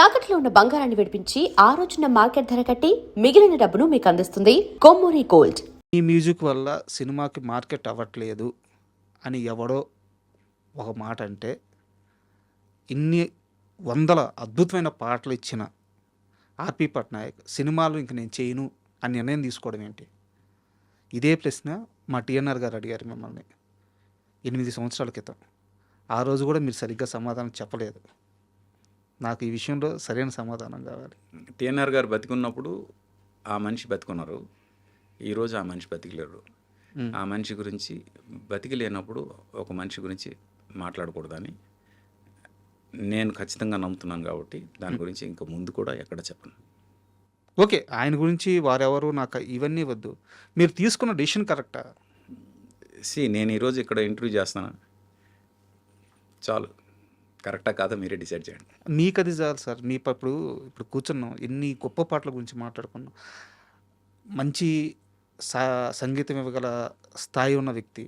తాకట్లో ఉన్న బంగారాన్ని విడిపించి ఆ రోజున మార్కెట్ ధర కట్టి మిగిలిన డబ్బును మీకు అందిస్తుంది కొమ్మూరి గోల్డ్. ఈ మ్యూజిక్ వల్ల సినిమాకి మార్కెట్ అవ్వట్లేదు అని ఎవడో ఒక మాట అంటే, ఇన్ని వందల అద్భుతమైన పాటలు ఇచ్చిన ఆర్పి పట్నాయక్ సినిమాలు ఇంక నేను చేయను అని నిర్ణయం తీసుకోవడం ఏంటి? ఇదే ప్రశ్న మా టీఎన్ఆర్ గారు అడిగారు మిమ్మల్ని 8 సంవత్సరాల క్రితం. ఆ రోజు కూడా మీరు సరిగ్గా సమాధానం చెప్పలేదు. నాకు ఈ విషయంలో సరైన సమాధానం కావాలి. టీఎన్ఆర్ గారు బతికున్నప్పుడు ఆ మనిషి బతికున్నారు, ఈరోజు ఆ మనిషి బతికలేరు. ఆ మనిషి గురించి బతికి లేనప్పుడు ఒక మనిషి గురించి మాట్లాడకూడదని నేను ఖచ్చితంగా నమ్ముతున్నాను. కాబట్టి దాని గురించి ఇంకా ముందు కూడా ఎక్కడ చెప్పను. ఓకే, ఆయన గురించి వారెవరు నాకు ఇవన్నీ వద్దు. మీరు తీసుకున్న డెసిషన్ కరెక్టా? నేను ఈరోజు ఇక్కడ ఇంటర్వ్యూ చేస్తాను, చాలు. కరెక్టా కాదా మీరే డిసైడ్ చేయండి. మీకు అది చాలు సార్. మీ ఇప్పుడు కూర్చున్నాం, ఎన్ని గొప్ప పాటల గురించి మాట్లాడుకున్నాం. మంచి సంగీతం ఇవ్వగల స్థాయి ఉన్న వ్యక్తి,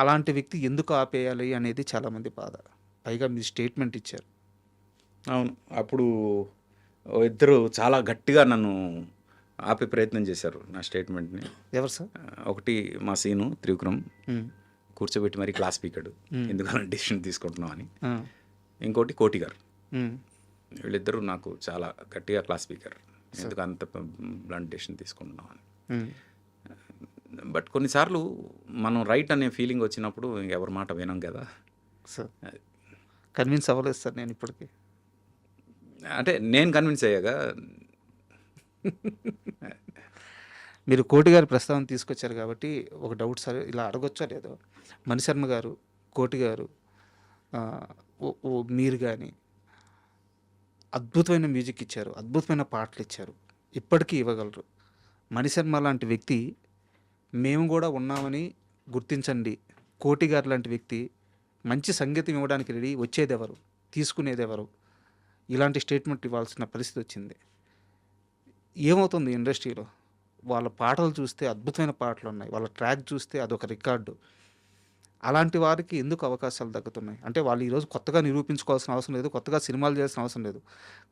అలాంటి వ్యక్తి ఎందుకు ఆపేయాలి అనేది చాలామంది బాధ. పైగా మీరు స్టేట్మెంట్ ఇచ్చారు. అవును, అప్పుడు ఇద్దరు చాలా గట్టిగా నన్ను ఆపే ప్రయత్నం చేశారు నా స్టేట్మెంట్ని. ఎవరు సార్? ఒకటి మా సీను త్రివిక్రమ్ కూర్చోబెట్టి మరి క్లాస్ పీకాడు, ఎందుకన్నా డిసిషన్ తీసుకుంటున్నాం అని. ఇంకోటి కోటి గారు. వీళ్ళిద్దరూ నాకు చాలా గట్టిగా క్లాస్ పీకారు, ఎందుకు అంత బ్లంట్ డిసిషన్ తీసుకుంటున్నాం అని. బట్ కొన్నిసార్లు మనం రైట్ అనే ఫీలింగ్ వచ్చినప్పుడు ఎవరి మాట వినం కదా సార్. కన్విన్స్ అవ్వలేదు సార్ నేను ఇప్పటికీ. అంటే నేను కన్విన్స్ అయ్యాగా. మీరు కోటి గారి ప్రస్తావన తీసుకొచ్చారు కాబట్టి ఒక డౌట్ సార్, ఇలా అడగొచ్చా లేదో. మణిశర్మ గారు, కోటి గారు, మీరు కానీ అద్భుతమైన మ్యూజిక్ ఇచ్చారు, అద్భుతమైన పాటలు ఇచ్చారు, ఇప్పటికీ ఇవ్వగలరు. మణిశర్మ లాంటి వ్యక్తి మేము కూడా ఉన్నామని గుర్తించండి. కోటి గారు లాంటి వ్యక్తి మంచి సంగీతం ఇవ్వడానికి రెడీ, వచ్చేదెవరు, తీసుకునేదెవరు? ఇలాంటి స్టేట్మెంట్ ఇవ్వాల్సిన పరిస్థితి వచ్చింది. ఏమవుతుంది ఇండస్ట్రీలో? వాళ్ళ పాటలు చూస్తే అద్భుతమైన పాటలు ఉన్నాయి, వాళ్ళ ట్రాక్ చూస్తే అదొక రికార్డు. అలాంటి వారికి ఎందుకు అవకాశాలు తగ్గుతున్నాయి? అంటే వాళ్ళు ఈరోజు కొత్తగా నిరూపించుకోవాల్సిన అవసరం లేదు, కొత్తగా సినిమాలు చేయాల్సిన అవసరం లేదు,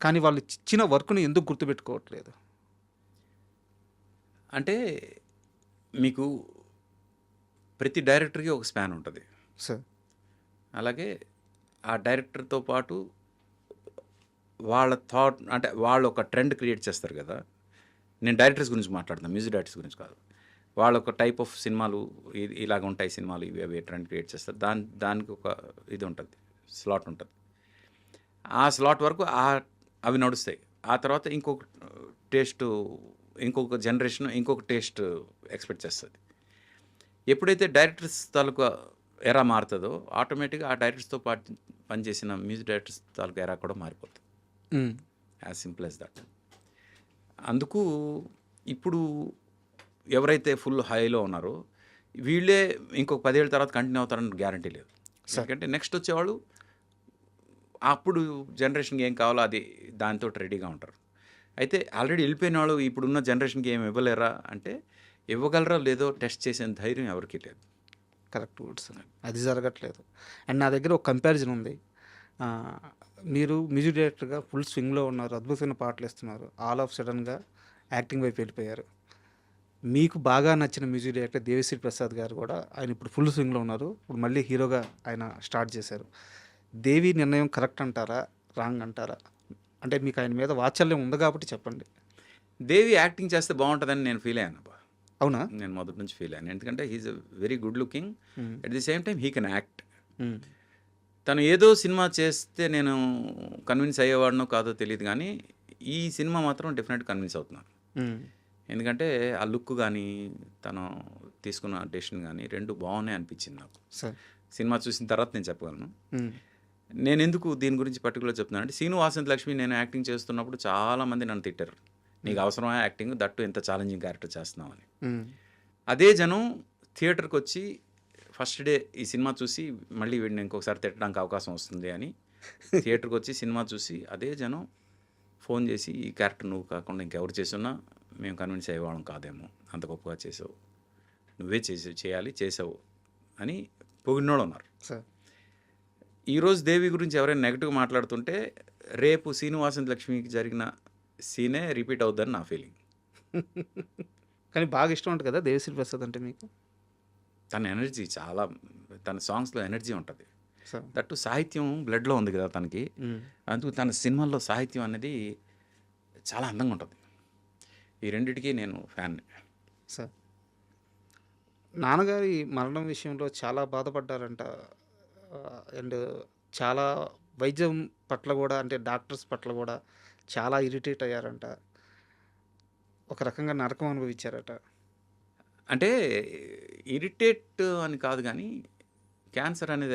కానీ వాళ్ళు ఇచ్చిన వర్క్ని ఎందుకు గుర్తుపెట్టుకోవట్లేదు? అంటే మీకు ప్రతి డైరెక్టర్కి ఒక స్పాన్ ఉంటుంది సార్. అలాగే ఆ డైరెక్టర్తో పాటు వాళ్ళ థాట్, అంటే వాళ్ళు ఒక ట్రెండ్ క్రియేట్ చేస్తారు కదా. నేను డైరెక్టర్స్ గురించి మాట్లాడుతాను, మ్యూజిక్ డైరెక్టర్స్ గురించి కాదు. వాళ్ళు ఒక టైప్ ఆఫ్ సినిమాలు ఇలాగ ఉంటాయి, సినిమాలు ఇవి అవి ట్రెండ్ క్రియేట్ చేస్తారు. దానికి ఒక ఇది ఉంటుంది, స్లాట్ ఉంటుంది. ఆ స్లాట్ వరకు అవి నడుస్తాయి. ఆ తర్వాత ఇంకొక టేస్ట్, ఇంకొక జనరేషన్ ఇంకొక టేస్ట్ ఎక్స్పెక్ట్ చేస్తుంది. ఎప్పుడైతే డైరెక్టర్స్ తాలూకా ఎరా మారుతుందో ఆటోమేటిక్గా ఆ డైరెక్టర్స్తో పాటు పనిచేసిన మ్యూజిక్ డైరెక్టర్స్ తాలూకా ఎరా కూడా మారిపోతుంది. As simple as that. అందుకు ఇప్పుడు ఎవరైతే ఫుల్ హైలో ఉన్నారో వీళ్ళే ఇంకొక 10 ఏళ్ళ తర్వాత కంటిన్యూ అవుతారని గ్యారంటీ లేదు. ఎందుకంటే నెక్స్ట్ వచ్చేవాళ్ళు అప్పుడు జనరేషన్కి ఏం కావాలో అది దాంతో రెడీగా ఉంటారు. అయితే ఆల్రెడీ వెళ్ళిపోయిన వాళ్ళు ఇప్పుడున్న జనరేషన్కి ఏం ఇవ్వలేరా అంటే, ఇవ్వగలరా లేదో టెస్ట్ చేసే ధైర్యం ఎవరికీ లేదు. కరెక్ట్ వర్డ్స్, అది జరగట్లేదు. అండ్ నా దగ్గర ఒక కంపారిజన్ ఉంది. మీరు మ్యూజిక్ డైరెక్టర్గా ఫుల్ స్వింగ్లో ఉన్నారు, అద్భుతమైన పాటలు ఇస్తున్నారు, ఆల్ ఆఫ్ సడన్గా యాక్టింగ్ వైపు వెళ్ళిపోయారు. మీకు బాగా నచ్చిన మ్యూజిక్ డైరెక్టర్ దేవిశ్రీ ప్రసాద్ గారు కూడా ఆయన ఇప్పుడు ఫుల్ స్వింగ్లో ఉన్నారు, ఇప్పుడు మళ్ళీ హీరోగా ఆయన స్టార్ట్ చేశారు. దేవి నిర్ణయం కరెక్ట్ అంటారా, రాంగ్ అంటారా? అంటే మీకు ఆయన మీద వాత్సల్యం ఉంది కాబట్టి చెప్పండి. దేవి యాక్టింగ్ చేస్తే బాగుంటుందని నేను ఫీల్ అయ్యాను. అవునా? నేను మొదటి నుంచి ఫీల్ అయ్యాను, ఎందుకంటే he's a very good looking, at the same time he can act. తను ఏదో సినిమా చేస్తే నేను కన్విన్స్ అయ్యేవాడినో కాదో తెలియదు, కానీ ఈ సినిమా మాత్రం డెఫినెట్ కన్విన్స్ అవుతున్నాను. ఎందుకంటే ఆ లుక్ కానీ తను తీసుకున్న డెసిషన్ కానీ రెండు బాగున్నాయి అనిపించింది నాకు. సినిమా చూసిన తర్వాత నేను చెప్పగలను. నేను ఎందుకు దీని గురించి పర్టికులర్ చెప్తున్నాను అంటే, సీను వాసంతి లక్ష్మి నేను యాక్టింగ్ చేస్తున్నప్పుడు చాలామంది నన్ను తిట్టారు, నీకు అవసరమా యాక్టింగ్, దట్టు ఎంత ఛాలెంజింగ్ క్యారెక్టర్ చేస్తున్నావు అని. అదే జనం థియేటర్కి వచ్చి ఫస్ట్ డే ఈ సినిమా చూసి మళ్ళీ వీడిని ఇంకొకసారి తిట్టడానికి అవకాశం వస్తుంది అని థియేటర్కి వచ్చి సినిమా చూసి అదే జనం ఫోన్ చేసి, ఈ క్యారెక్టర్ నువ్వు కాకుండా ఇంకెవరు చేస్తున్నా మేము కన్విన్స్ అయ్యేవాళ్ళం కాదేమో, అంత గొప్పగా చేసావు, నువ్వే చేసావు అని పొగిడినోళ్ళు ఉన్నారు. ఈరోజు దేవి గురించి ఎవరైనా నెగిటివ్ మాట్లాడుతుంటే రేపు శ్రీనివాసన్ లక్ష్మికి జరిగిన సీనే రిపీట్ అవుద్దని నా ఫీలింగ్. కానీ బాగా ఇష్టం ఉంటుంది కదా దేవిశ్రీ ప్రసాద్ అంటే మీకు? తన ఎనర్జీ చాలా, తన సాంగ్స్‌లో ఎనర్జీ ఉంటది. సార్. దట్టు సాహిత్యం బ్లడ్‌లో ఉంది కదా తనకి. అందుకు తన సినిమాల్లో సాహిత్యం అనేది చాలా అందంగా ఉంటది. ఈ రెండిటికి నేను ఫ్యాన్‌ని. సార్. నాన్నగారి మరణం విషయంలో చాలా బాధపడ్డారంట. అండ్ చాలా వైద్యం పట్ల కూడా అంటే డాక్టర్స్ పట్ల కూడా చాలా ఇరిటేట్ అయ్యారంట. ఒక రకంగా నరకం అనుభవించారట. అంటే ఇరిటేట్ అని కాదు గానీ, క్యాన్సర్ అనేది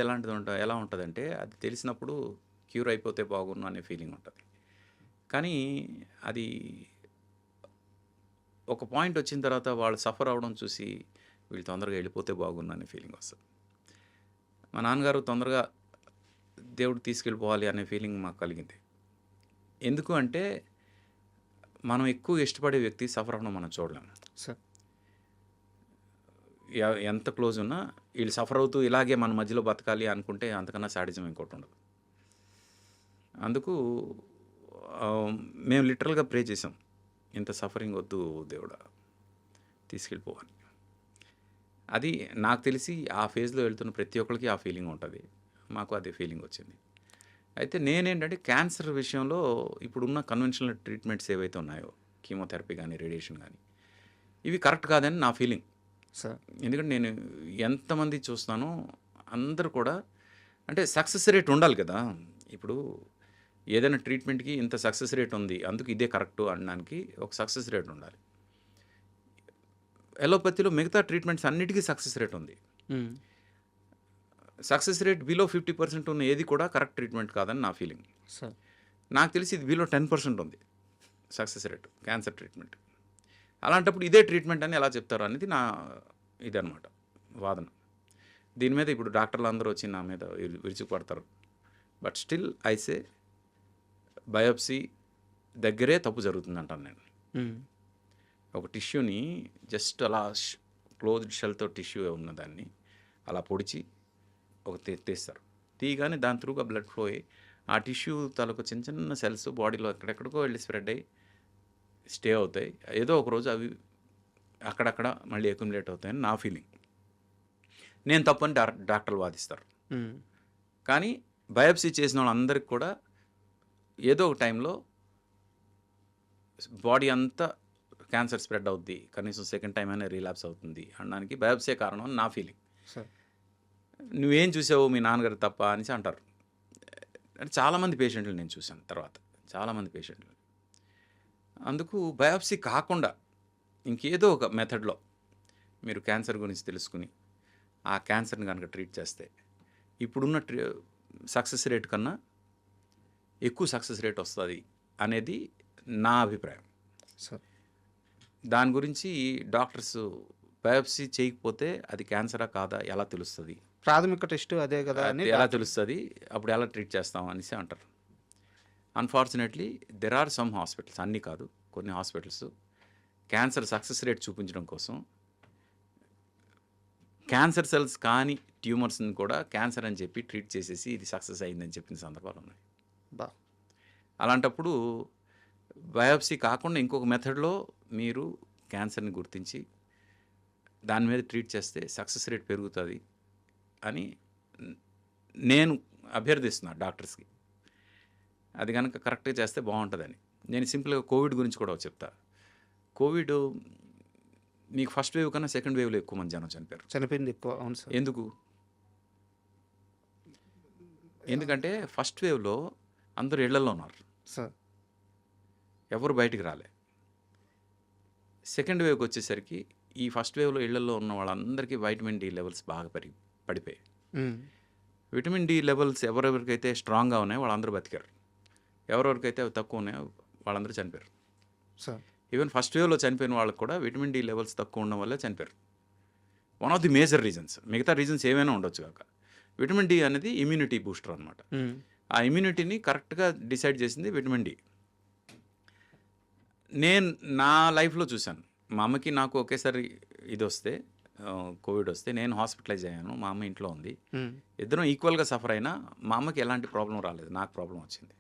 ఎలా ఉంటదంటే, అది తెలిసినప్పుడు క్యూర్ అయిపోతే బాగున్ను అనే ఫీలింగ్ ఉంటది. కానీ అది ఒక పాయింట్ వచ్చిన తర్వాత వాళ్ళు సఫర్ అవ్వడం చూసి, వీళ్ళు తొందరగా వెళ్ళిపోతే బాగున్ను అనే ఫీలింగ్ వస్తది. మా నాన్నగారు తొందరగా దేవుడు తీసుకెళ్ళిపోవాలి అనే ఫీలింగ్ మాకు కలిగింది. ఎందుకు అంటే, మనం ఎక్కువ ఇష్టపడే వ్యక్తి సఫర్ అవ్వడం మనం చూడలేము. సార్. ఎంత క్లోజ్ ఉన్నా వీళ్ళు సఫర్ అవుతూ ఇలాగే మన మధ్యలో బతకాలి అనుకుంటే అంతకన్నా సాడిజం ఇంకోటి ఉండదు. అందుకు మేము లిటరల్గా ప్రే చేసాం, ఇంత సఫరింగ్ వద్దు దేవుడా, తీసుకెళ్ళిపోవాలి. అది నాకు తెలిసి ఆ ఫేజ్లో వెళ్తున్న ప్రతి ఒక్కరికి ఆ ఫీలింగ్ ఉంటుంది. మాకు అదే ఫీలింగ్ వచ్చింది. అయితే నేనేంటంటే క్యాన్సర్ విషయంలో ఇప్పుడున్న కన్వెన్షనల్ ట్రీట్మెంట్స్ ఏవైతే ఉన్నాయో, కీమోథెరపీ కానీ రేడియేషన్ కానీ, ఇవి కరెక్ట్ కాదని నా ఫీలింగ్. సార్. ఎందుకంటే నేను ఎంతమంది చూస్తున్నానో అందరూ కూడా అంటే సక్సెస్ రేట్ ఉండాలి కదా. ఇప్పుడు ఏదైనా ట్రీట్మెంట్కి ఇంత సక్సెస్ రేట్ ఉంది, అందుకు ఇదే కరెక్ట్ అనడానికి ఒక సక్సెస్ రేట్ ఉండాలి. ఎలోపతిలో మిగతా ట్రీట్మెంట్స్ అన్నిటికీ సక్సెస్ రేట్ ఉంది. సక్సెస్ రేట్ బిలో 50% ఉన్న ఏది కూడా కరెక్ట్ ట్రీట్మెంట్ కాదని నా ఫీలింగ్. సార్. నాకు తెలిసి ఇది బిలో 10% ఉంది సక్సెస్ రేట్ క్యాన్సర్ ట్రీట్మెంట్. అలాంటప్పుడు ఇదే ట్రీట్మెంట్ అని ఎలా చెప్తారు అనేది నా ఇదనమాట వాదన. దీని మీద ఇప్పుడు డాక్టర్లు అందరూ వచ్చి నా మీద విరుచుకుపడతారు. బట్ స్టిల్ ఐసే బయోప్సీ దగ్గరే తప్పు జరుగుతుందంటాను నేను. ఒక టిష్యూని జస్ట్ అలా క్లోజ్డ్ షెల్తో టిష్యూ ఉన్నదాన్ని అలా పొడిచి ఒక తీస్తారు. తీయగానే దాని త్రూగా బ్లడ్ ఫ్లో అయ్యి ఆ టిష్యూ తాలూకు చిన్న చిన్న సెల్స్ బాడీలో ఎక్కడెక్కడికో వెళ్ళి స్ప్రెడ్ అయ్యి స్టే అవుతాయి. ఏదో ఒక రోజు అవి అక్కడక్కడ మళ్ళీ అక్యుములేట్ అవుతాయని నా ఫీలింగ్. నేను తప్పని డాక్టర్లు వాదిస్తారు. కానీ బయోప్సీ చేసిన వాళ్ళందరికీ కూడా ఏదో ఒక టైంలో బాడీ అంతా క్యాన్సర్ స్ప్రెడ్ అవుద్ది, కనీసం సెకండ్ టైం అయినా రీలాప్స్ అవుతుంది అనడానికి బయోప్సీ కారణం అని నా ఫీలింగ్. నువ్వేం చూసావు మీ నాన్నగారు తప్ప అనేసి అంటారు. అంటే చాలామంది పేషెంట్లు నేను చూశాను తర్వాత, చాలామంది పేషెంట్లు. అందుకు బయాప్సీ కాకుండా ఇంకేదో ఒక మెథడ్లో మీరు క్యాన్సర్ గురించి తెలుసుకుని ఆ క్యాన్సర్ని కనుక ట్రీట్ చేస్తే ఇప్పుడున్న సక్సెస్ రేట్ కన్నా ఎక్కువ సక్సెస్ రేట్ వస్తుంది అనేది నా అభిప్రాయం. సార్. దాని గురించి డాక్టర్స్ బయాప్సీ చేయకపోతే అది క్యాన్సరా కాదా ఎలా తెలుస్తుంది, ప్రాథమిక టెస్ట్ అదే కదా అని ఎలా తెలుస్తుంది, అప్పుడు ఎలా ట్రీట్ చేస్తాం అనేసి అంటారు. Unfortunately there are some hospitals, అన్నీ కాదు, కొన్ని హాస్పిటల్స్ క్యాన్సర్ సక్సెస్ రేట్ చూపించడం కోసం క్యాన్సర్ సెల్స్ కానీ ట్యూమర్స్ని కూడా క్యాన్సర్ అని చెప్పి ట్రీట్ చేసేసి ఇది సక్సెస్ అయిందని చెప్పిన సందర్భాలు ఉన్నాయి. అలాంటప్పుడు బయాప్సీ కాకుండా ఇంకొక మెథడ్లో మీరు క్యాన్సర్ని గుర్తించి దాని మీద ట్రీట్ చేస్తే సక్సెస్ రేట్ పెరుగుతుంది అని నేను అభ్యర్థిస్తున్నాను డాక్టర్స్కి. అది కనుక కరెక్ట్గా చేస్తే బాగుంటుందని. నేను సింపుల్గా కోవిడ్ గురించి కూడా చెప్తా. కోవిడ్ మీకు ఫస్ట్ వేవ్ కన్నా సెకండ్ వేవ్లో ఎక్కువ మంది జనం చనిపోయింది ఎక్కువ. అవును సార్. ఎందుకంటే ఫస్ట్ వేవ్లో అందరూ ఇళ్లలో ఉన్నారు సార్, ఎవరు బయటికి రాలే. సెకండ్ వేవ్కి వచ్చేసరికి ఈ ఫస్ట్ వేవ్లో ఇళ్లలో ఉన్న వాళ్ళందరికీ వైటమిన్ డి లెవెల్స్ బాగా పడిపోయాయి. విటమిన్ డి లెవెల్స్ ఎవరెవరికైతే స్ట్రాంగ్గా ఉన్నాయో వాళ్ళందరూ బతికారు, ఎవరెవరికైతే అవి తక్కువ ఉన్నాయో వాళ్ళందరూ చనిపోయారు. సార్. ఈవెన్ ఫస్ట్ వేవ్లో చనిపోయిన వాళ్ళకి కూడా విటమిన్ డి లెవెల్స్ తక్కువ ఉండడం వల్లే చనిపోయారు. One of the major reasons. మిగతా రీజన్స్ ఏమైనా ఉండొచ్చు కాక విటమిన్ డి అనేది ఇమ్యూనిటీ బూస్టర్ అనమాట. ఆ ఇమ్యూనిటీని కరెక్ట్గా డిసైడ్ చేసింది విటమిన్ డి. నేను నా లైఫ్లో చూశాను. మా అమ్మకి నాకు ఒకేసారి ఇది వస్తే కోవిడ్ వస్తే నేను హాస్పిటలైజ్ అయ్యాను, మా అమ్మ ఇంట్లో ఉంది. ఇద్దరం ఈక్వల్గా సఫర్ అయినా మా అమ్మకి ఎలాంటి ప్రాబ్లం రాలేదు, నాకు ప్రాబ్లం వచ్చింది.